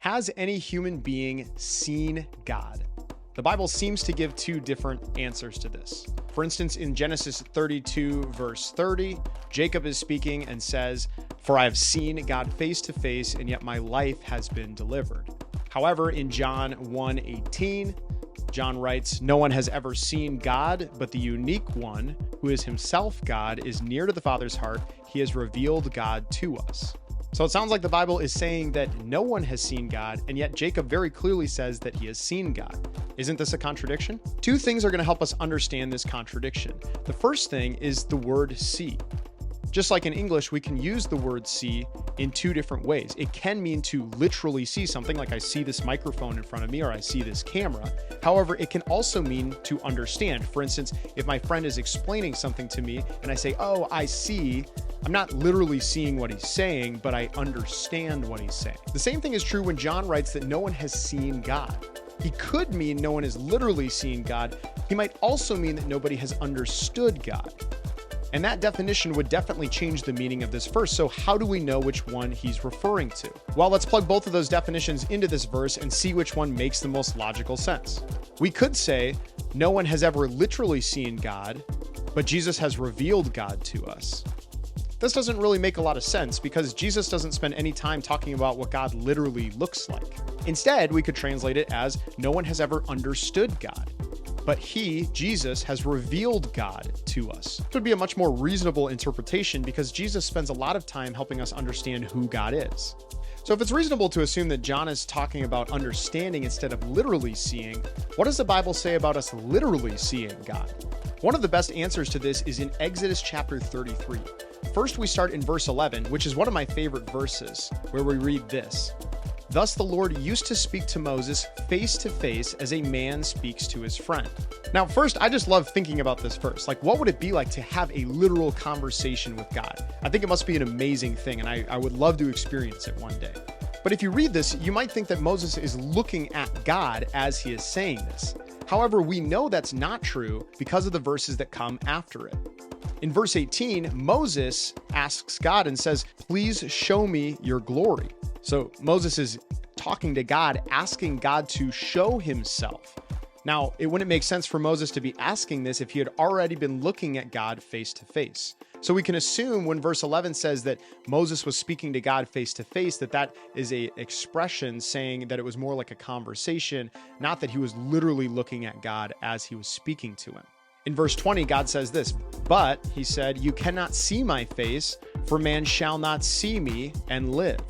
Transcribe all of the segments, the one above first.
Has any human being seen God? The Bible seems to give two different answers to this. For instance, in Genesis 32, verse 30, Jacob is speaking and says, "For I have seen God face to face, and yet my life has been delivered." However, in John 1:18, John writes, "No one has ever seen God, but the unique one, who is himself God, is near to the Father's heart. He has revealed God to us." So it sounds like the Bible is saying that no one has seen God, and yet Jacob very clearly says that he has seen God. Isn't this a contradiction? Two things are going to help us understand this contradiction. The first thing is the word see. Just like in English, we can use the word see in two different ways. It can mean to literally see something, like I see this microphone in front of me or I see this camera. However, it can also mean to understand. For instance, if my friend is explaining something to me and I say, "Oh, I see," I'm not literally seeing what he's saying, but I understand what he's saying. The same thing is true when John writes that no one has seen God. He could mean no one has literally seen God. He might also mean that nobody has understood God. And that definition would definitely change the meaning of this verse. So how do we know which one he's referring to? Well, let's plug both of those definitions into this verse and see which one makes the most logical sense. We could say no one has ever literally seen God, but Jesus has revealed God to us. This doesn't really make a lot of sense because Jesus doesn't spend any time talking about what God literally looks like. Instead, we could translate it as no one has ever understood God, but he, Jesus, has revealed God to us. It would be a much more reasonable interpretation because Jesus spends a lot of time helping us understand who God is. So if it's reasonable to assume that John is talking about understanding instead of literally seeing, what does the Bible say about us literally seeing God? One of the best answers to this is in Exodus chapter 33. First, we start in verse 11, which is one of my favorite verses, where we read this: "Thus the Lord used to speak to Moses face to face as a man speaks to his friend." Now, first, I just love thinking about this verse. Like, what would it be like to have a literal conversation with God? I think it must be an amazing thing, and I would love to experience it one day. But if you read this, you might think that Moses is looking at God as he is saying this. However, we know that's not true because of the verses that come after it. In verse 18, Moses asks God and says, "Please show me your glory." So Moses is talking to God, asking God to show himself. Now, it wouldn't make sense for Moses to be asking this if he had already been looking at God face to face. So we can assume when verse 11 says that Moses was speaking to God face to face, that is a expression saying that it was more like a conversation, not that he was literally looking at God as he was speaking to him. In verse 20, God says this, "But," he said, "you cannot see my face, for man shall not see me and live."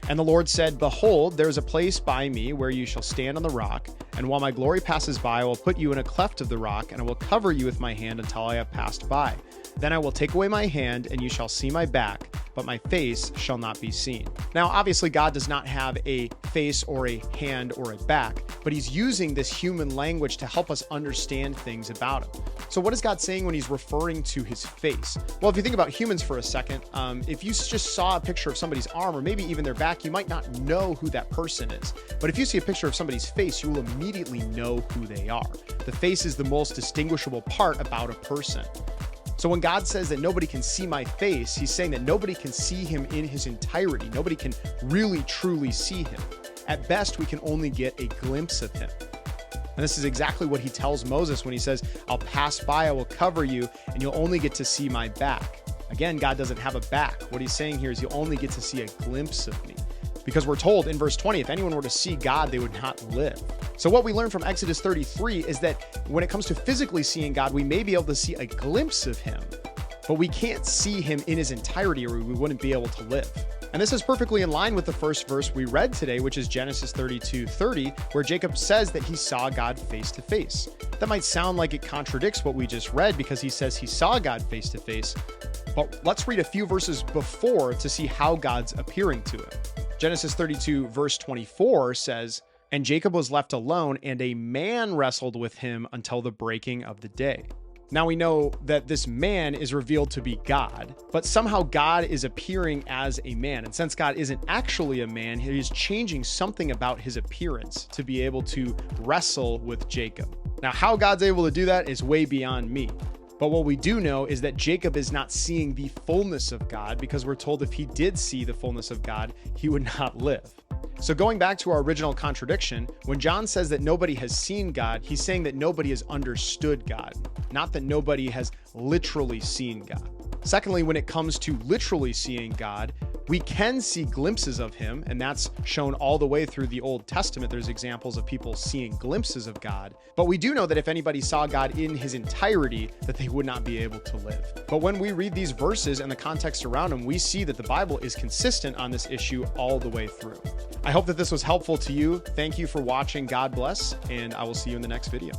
And the Lord said, "Behold, there is a place by me where you shall stand on the rock, and while my glory passes by, I will put you in a cleft of the rock, and I will cover you with my hand until I have passed by. Then I will take away my hand, and you shall see my back, but my face shall not be seen." Now, obviously, God does not have a face or a hand or a back, but he's using this human language to help us understand things about him. So what is God saying when he's referring to his face? Well, if you think about humans for a second, if you just saw a picture of somebody's arm or maybe even their back, you might not know who that person is. But if you see a picture of somebody's face, you will immediately know who they are. The face is the most distinguishable part about a person. So when God says that nobody can see my face, he's saying that nobody can see him in his entirety. Nobody can really, truly see him. At best, we can only get a glimpse of him. And this is exactly what he tells Moses when he says, "I'll pass by, I will cover you, and you'll only get to see my back." Again, God doesn't have a back. What he's saying here is you'll only get to see a glimpse of me. Because we're told in verse 20, if anyone were to see God, they would not live. So what we learn from Exodus 33 is that when it comes to physically seeing God, we may be able to see a glimpse of him, but we can't see him in his entirety or we wouldn't be able to live. And this is perfectly in line with the first verse we read today, which is Genesis 32:30, where Jacob says that he saw God face to face. That might sound like it contradicts what we just read because he says he saw God face to face, but let's read a few verses before to see how God's appearing to him. Genesis 32 verse 24 says, "And Jacob was left alone, and a man wrestled with him until the breaking of the day." Now we know that this man is revealed to be God, but somehow God is appearing as a man. And since God isn't actually a man, he is changing something about his appearance to be able to wrestle with Jacob. Now, how God's able to do that is way beyond me. But what we do know is that Jacob is not seeing the fullness of God, because we're told if he did see the fullness of God, he would not live. So going back to our original contradiction, when John says that nobody has seen God, he's saying that nobody has understood God, not that nobody has literally seen God. Secondly, when it comes to literally seeing God, we can see glimpses of him, and that's shown all the way through the Old Testament. There's examples of people seeing glimpses of God, but we do know that if anybody saw God in his entirety, that they would not be able to live. But when we read these verses and the context around them, we see that the Bible is consistent on this issue all the way through. I hope that this was helpful to you. Thank you for watching. God bless, and I will see you in the next video.